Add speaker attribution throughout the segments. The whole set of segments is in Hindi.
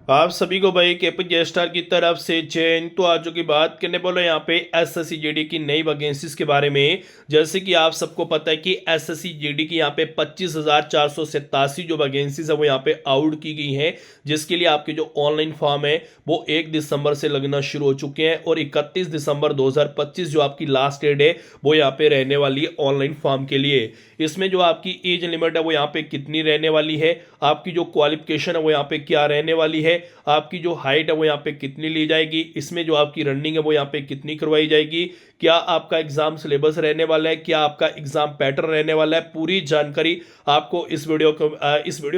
Speaker 1: आप सभी को भाई केपीजे स्टार की तरफ से जैन। तो आज जो की बात करने बोलो यहाँ पे एसएससी जीडी की नई वैकेंसीज के बारे में। जैसे कि आप सबको पता है कि एसएससी जीडी की यहाँ पे 25,487 जो वैकेंसीज है वो यहाँ पे आउट की गई हैं, जिसके लिए आपके जो ऑनलाइन फॉर्म है वो 1 दिसंबर से लगना शुरू हो चुके हैं और 31 दिसंबर 2025 जो आपकी लास्ट डेट है वो यहाँ पे रहने वाली है ऑनलाइन फॉर्म के लिए। इसमें जो आपकी एज लिमिट है वो यहाँ पे कितनी रहने वाली है, आपकी जो क्वालिफिकेशन है वो यहाँ पे क्या रहने वाली है, आपकी जो हाइट है वो यहाँ पे कितनी ली जाएगी, इसमें जो आपकी रनिंग है वो यहाँ पे कितनी करवाई जाएगी, क्या आपका एग्जाम सिलेबस रहने वाला है, क्या आपका एग्जाम पैटर्न रहने वाला है, पूरी जानकारी आपको इस वीडियो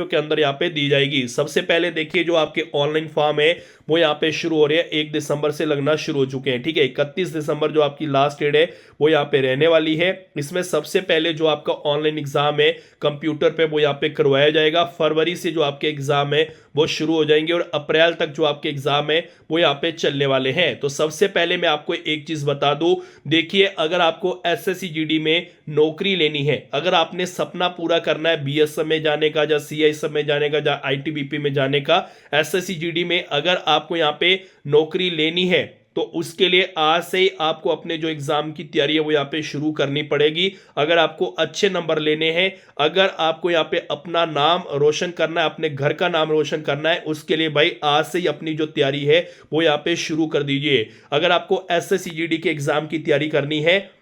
Speaker 1: के अंदर यहाँ पे दी जाएगी। सबसे पहले देखिए जो आपके ऑनलाइन फॉर्म है वो यहाँ पे शुरू हो रहे हैं, 1 दिसंबर से लगना शुरू हो चुके हैं। ठीक है, 31 दिसंबर जो आपकी लास्ट डेट है वो यहाँ पे रहने वाली है। इसमें सबसे पहले जो आपका ऑनलाइन एग्जाम है कंप्यूटर पे वो यहाँ पे करवाया जाएगा। फरवरी से जो आपके एग्जाम है वो शुरू हो जाएंगे और अप्रैल तक जो आपके एग्जाम है वो यहाँ पे चलने वाले हैं। तो सबसे पहले मैं आपको एक चीज बता दूं, देखिए अगर आपको एसएससी जीडी में नौकरी लेनी है, अगर आपने सपना पूरा करना है बीएसएफ में जाने का या सीआईएसएफ में जाने का या आईटीबीपी में जाने का, एसएससी जीडी में अगर आपको यहाँ पे नौकरी लेनी है तो उसके लिए आज से ही आपको अपने जो एग्जाम की तैयारी है वो यहाँ पे शुरू करनी पड़ेगी। अगर आपको अच्छे नंबर लेने हैं, अगर आपको यहाँ पे अपना नाम रोशन करना है, अपने घर का नाम रोशन करना है, उसके लिए भाई आज से ही अपनी जो तैयारी है वो यहाँ पे शुरू कर दीजिए। अगर आपको एसएससी जीडी के एग्जाम की तैयारी करनी है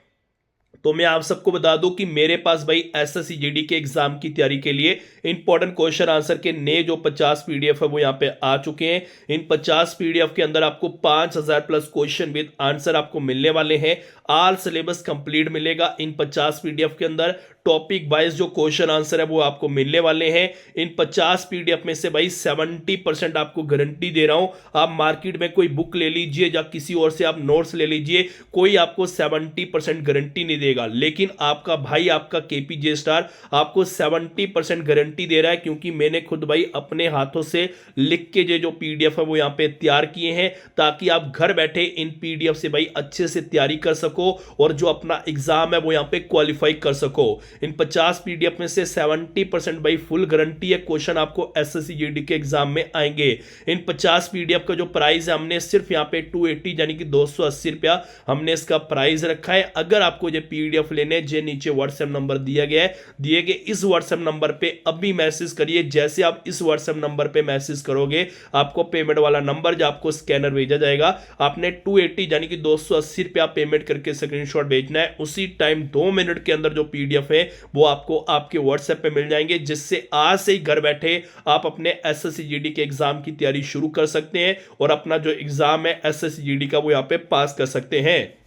Speaker 1: तो मैं आप सबको बता दूं कि मेरे पास भाई एसएससी जीडी के एग्जाम की तैयारी के लिए इंपॉर्टेंट क्वेश्चन आंसर के नए जो 50 पीडीएफ है वो यहाँ पे आ चुके हैं। इन 50 पीडीएफ के अंदर आपको 5,000 प्लस क्वेश्चन विद आंसर आपको मिलने वाले हैं। ऑल सिलेबस कंप्लीट मिलेगा इन 50 पीडीएफ के अंदर। टॉपिक वाइज जो क्वेश्चन आंसर है वो आपको मिलने वाले हैं। इन 50 पीडीएफ में से भाई 70% आपको गारंटी दे रहा हूं। आप मार्केट में कोई बुक ले लीजिए या किसी और से आप नोट्स ले लीजिए, कोई आपको 70% गारंटी नहीं देगा, लेकिन आपका भाई आपका केपीजे स्टार आपको 70% गारंटी दे रहा है, क्योंकि मैंने खुद भाई अपने हाथों से लिख के जो पीडीएफ है वो यहाँ पे तैयार किए हैं, ताकि आप घर बैठे इन पीडीएफ से भाई अच्छे से तैयारी कर सको और जो अपना एग्जाम है वो यहाँ पे क्वालिफाई कर सको। इन 50 पीडीएफ में से 70% भाई फुल गारंटी है क्वेश्चन आपको एसएससी जीडी के एग्जाम में आएंगे। इन 50 पीडीएफ का जो प्राइस है हमने सिर्फ यहाँ पे 280 यानी कि 280 रुपया हमने इसका प्राइस रखा है। अगर आपको ये पीडीएफ लेने जो नीचे व्हाट्सएप नंबर दिया गया है, दिए गए इस व्हाट्सएप नंबर पे अभी मैसेज करिए। जैसे आप इस व्हाट्सएप नंबर पे मैसेज करोगे आपको पेमेंट वाला नंबर जो आपको स्कैनर भेजा जाएगा, आपने 280 यानी कि 280 रुपया पेमेंट करके स्क्रीनशॉट भेजना है। उसी टाइम 2 मिनट के अंदर जो पीडीएफ है वो आपको आपके व्हाट्सएप पे मिल जाएंगे, जिससे आज से ही घर बैठे आप अपने एसएससी जीडी के एग्जाम की तैयारी शुरू कर सकते हैं और अपना जो एग्जाम है एसएससी जीडी का वो यहां पे पास कर सकते हैं।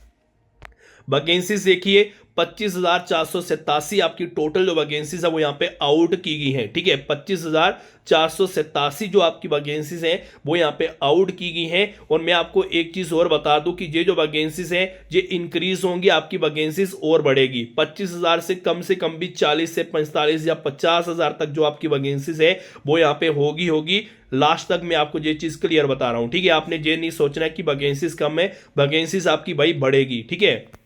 Speaker 1: वैकेंसीज देखिए 25,487 आपकी टोटल जो वैकेंसीज है वो यहाँ पे आउट की गई है। ठीक है, 25,487 जो आपकी वैकेंसीज हैं वो यहाँ पे आउट की गई हैं। और मैं आपको एक चीज और बता दूं कि ये जो वैकेंसीज हैं ये इंक्रीज होंगी, आपकी वैकेंसीज और बढ़ेगी। 25,000 से कम भी 40 से 45 या 50,000 तक जो आपकी वैकेंसीज है वो यहाँ पे होगी। लास्ट तक मैं आपको ये चीज क्लियर बता रहा हूं। ठीक है, आपने ये नहीं सोचना है कि वैकेंसीज कम है, वैकेंसीज आपकी भाई बढ़ेगी। ठीक है,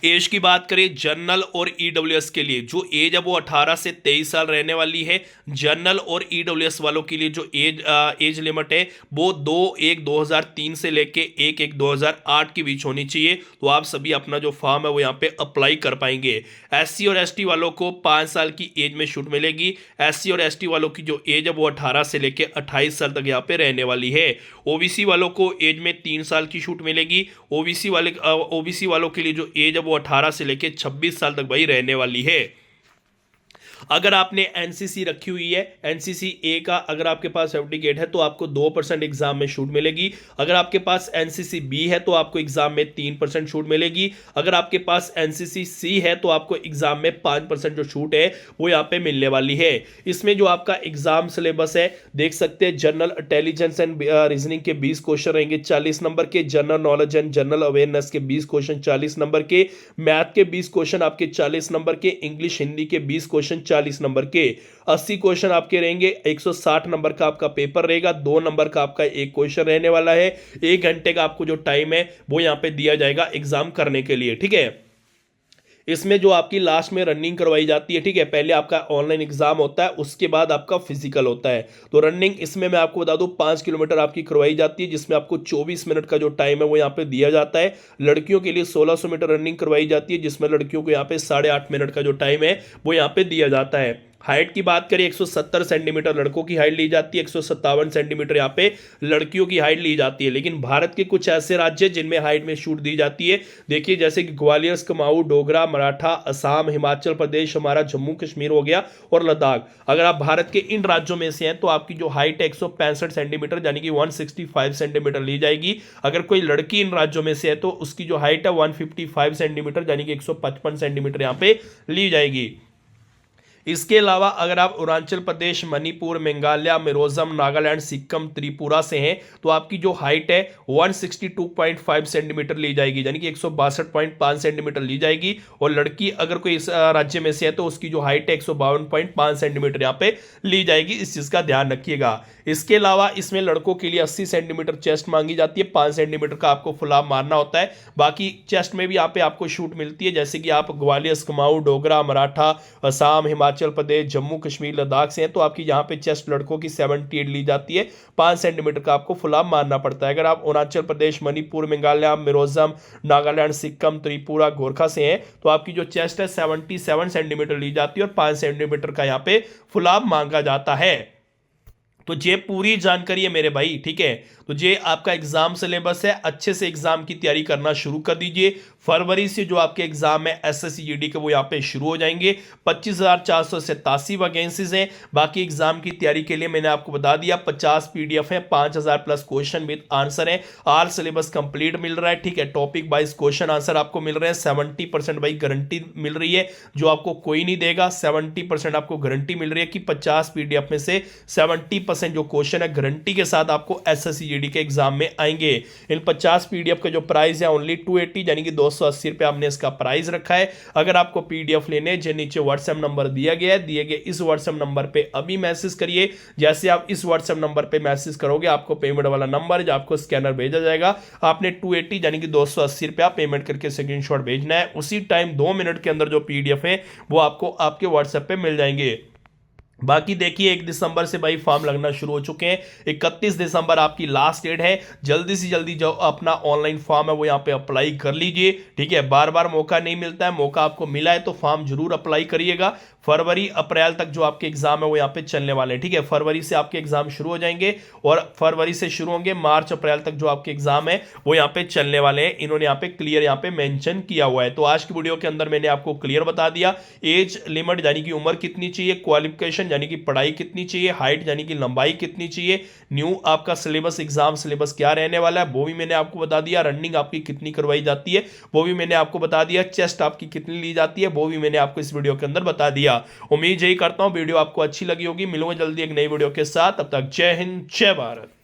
Speaker 1: एज की बात करें जनरल और ईडब्ल्यूएस के लिए जो एज है वो 18 से 23 साल रहने वाली है। जनरल और ईडब्ल्यूएस वालों के लिए जो एज लिमिट है वो 2/1/2003 से लेके 1/1/2008 के बीच होनी चाहिए। तो आप सभी अपना जो फॉर्म है वो यहाँ पे अप्लाई कर पाएंगे। एससी और एसटी वालों को 5 साल की एज में छूट मिलेगी। एससी और एसटी वालों की जो एज है वो 18 से लेके 28 साल तक यहाँ पे रहने वाली है। ओबीसी वालों को एज में 3 साल की छूट मिलेगी। ओबीसी वालों के लिए जो एज है वो 18 से लेके 26 साल तक भाई रहने वाली है। अगर आपने एनसीसी रखी हुई है, एनसीसी ए का अगर आपके पास सर्टिफिकेट है तो आपको 2% एग्जाम में छूट मिलेगी। अगर आपके पास एनसीसी बी है तो आपको एग्जाम में 3% छूट मिलेगी। अगर आपके पास एनसीसी सी है तो आपको एग्जाम में 5% जो छूट है वो यहाँ पे मिलने वाली है। इसमें जो आपका एग्जाम सिलेबस है देख सकते हैं, जनरल इंटेलिजेंस एंड रीजनिंग के 20 क्वेश्चन रहेंगे 40 नंबर के, general knowledge and general awareness के 20 क्वेश्चन 40 नंबर के, मैथ के 20 क्वेश्चन आपके 40 नंबर के, इंग्लिश हिंदी के 20 क्वेश्चन 40 नंबर के, 80 क्वेश्चन आपके रहेंगे। 160 नंबर का आपका पेपर रहेगा, 2 नंबर का आपका एक क्वेश्चन रहने वाला है। 1 घंटे का आपको जो टाइम है वो यहां पे दिया जाएगा एग्जाम करने के लिए। ठीक है, इसमें जो आपकी लास्ट में रनिंग करवाई जाती है, ठीक है, पहले आपका ऑनलाइन एग्जाम होता है, उसके बाद आपका फिजिकल होता है। तो रनिंग इसमें मैं आपको बता दूं 5 किलोमीटर आपकी करवाई जाती है, जिसमें आपको 24 मिनट का जो टाइम है वो यहाँ पे दिया जाता है। लड़कियों के लिए 1600 मीटर रनिंग करवाई जाती है, जिसमें लड़कियों को यहाँ पे 8.5 मिनट का जो टाइम है वो यहाँ पे दिया जाता है। हाइट की बात करें 170 सेंटीमीटर लड़कों की हाइट ली जाती है, 157 सेंटीमीटर यहाँ पे लड़कियों की हाइट ली जाती है। लेकिन भारत के कुछ ऐसे राज्य जिनमें हाइट में छूट दी जाती है, देखिए जैसे कि ग्वालियर, कुमाऊं, डोगरा, मराठा, असम, हिमाचल प्रदेश, हमारा जम्मू कश्मीर हो गया और लद्दाख। अगर आप भारत के इन राज्यों में से हैं तो आपकी जो हाइट है 165 सेंटीमीटर यानी कि 165 सेंटीमीटर ली जाएगी। अगर कोई लड़की इन राज्यों में से है तो उसकी जो हाइट है 155 सेंटीमीटर यानी कि 155 सेंटीमीटर यहाँ पे ली जाएगी। इसके अलावा अगर आप अरुणाचल प्रदेश, मणिपुर, मेघालय, मिजोरम, नागालैंड, सिक्किम, त्रिपुरा से हैं तो आपकी जो हाइट है 162.5 सेंटीमीटर ली जाएगी यानी कि 162.5 सेंटीमीटर ली जाएगी। और लड़की अगर कोई इस राज्य में से है तो उसकी जो हाइट है 152.5 सेंटीमीटर यहाँ पे ली जाएगी। इस चीज का ध्यान रखिएगा। इसके अलावा इसमें लड़कों के लिए 80 सेंटीमीटर चेस्ट मांगी जाती है, 5 सेंटीमीटर का आपको फुलाव मारना होता है। बाकी चेस्ट में भी यहाँ पे आपको छूट मिलती है, जैसे कि आप ग्वालियर, कुमाऊं, डोगरा, मराठा, असम, हिमाचल प्रदेश, जम्मू कश्मीर, लद्दाख से हैं तो आपकी यहाँ पे चेस्ट लड़कों की 78 ली जाती है, 5 सेंटीमीटर का आपको फुलाव मारना पड़ता है। अगर आप अरुणाचल प्रदेश, मणिपुर, मेघालय, मिजोरम, नागालैंड, सिक्किम, त्रिपुरा, गोरखा से हैं तो आपकी जो चेस्ट है 77 सेंटीमीटर ली जाती है और 5 सेंटीमीटर का यहाँ पे फुलाव मांगा जाता है। तो ये पूरी जानकारी है मेरे भाई, ठीक है। तो ये आपका एग्जाम सिलेबस है, अच्छे से एग्जाम की तैयारी करना शुरू कर दीजिए। फरवरी से जो आपके एग्जाम है एसएससी जीडी के वो यहाँ पे शुरू हो जाएंगे। 25,487 वैकेंसीज हैं। बाकी एग्जाम की तैयारी के लिए मैंने आपको बता दिया 50 पीडीएफ है, 5,000 प्लस क्वेश्चन विद आंसर है। आल सिलेबस कंप्लीट मिल रहा है, ठीक है। टॉपिक वाइज क्वेश्चन आंसर आपको मिल रहे हैं। 70% भाई गारंटी मिल रही है, जो आपको कोई नहीं देगा। 70% आपको गारंटी मिल रही है कि 50 पीडीएफ में से 70% जो क्वेश्चन है गारंटी के साथ आपको एसएससी जीडी के एग्जाम में आएंगे। इन 50 पीडीएफ का जो प्राइस है ओनली 280 यानी कि 280 रुपए हमने इसका प्राइस रखा है। अगर आपको पीडीएफ लेने जो नीचे व्हाट्सएप नंबर दिया गया है, दिए गए इस व्हाट्सएप नंबर पे अभी मैसेज करिए। जैसे आप इस व्हाट्सएप नंबर पे मैसेज करोगे आपको पेमेंट वाला नंबर जो आपको स्कैनर भेजा जाएगा, आपने 280 यानी कि 280 रुपया पेमेंट करके स्क्रीनशॉट भेजना है। उसी टाइम 2 मिनट के अंदर जो पीडीएफ है वो आपको आपके व्हाट्सएप पे मिल जाएंगे। बाकी देखिए 1 दिसंबर से भाई फॉर्म लगना शुरू हो चुके हैं। 31 दिसंबर आपकी लास्ट डेट है। जल्दी से जल्दी जो अपना ऑनलाइन फॉर्म है वो यहाँ पे अप्लाई कर लीजिए, ठीक है। बार बार मौका नहीं मिलता है, मौका आपको मिला है तो फॉर्म जरूर अप्लाई करिएगा। फरवरी अप्रैल तक जो आपके एग्जाम है वो यहाँ पे चलने वाले हैं, ठीक है। फरवरी से आपके एग्जाम शुरू हो जाएंगे और फरवरी से शुरू होंगे, मार्च अप्रैल तक जो आपके एग्जाम है वो यहाँ पे चलने वाले हैं। इन्होंने यहाँ पे क्लियर यहाँ पे मेंशन किया हुआ है। तो आज की वीडियो के अंदर मैंने आपको क्लियर बता दिया एज लिमिट यानी कि उम्र कितनी चाहिए, क्वालिफिकेशन यानी कि पढ़ाई कितनी चाहिए, हाइट यानी कि लंबाई कितनी चाहिए, न्यू आपका सिलेबस, एग्जाम सिलेबस क्या रहने वाला है वो भी मैंने आपको बता दिया। रनिंग आपकी कितनी करवाई जाती है वो भी मैंने आपको बता दिया। चेस्ट आपकी कितनी ली जाती है वो भी मैंने आपको इस वीडियो के अंदर बता दिया। उम्मीद यही करता हूं वीडियो आपको अच्छी लगी होगी। मिलूंगा जल्दी एक नई वीडियो के साथ, तब तक जय हिंद, जय भारत।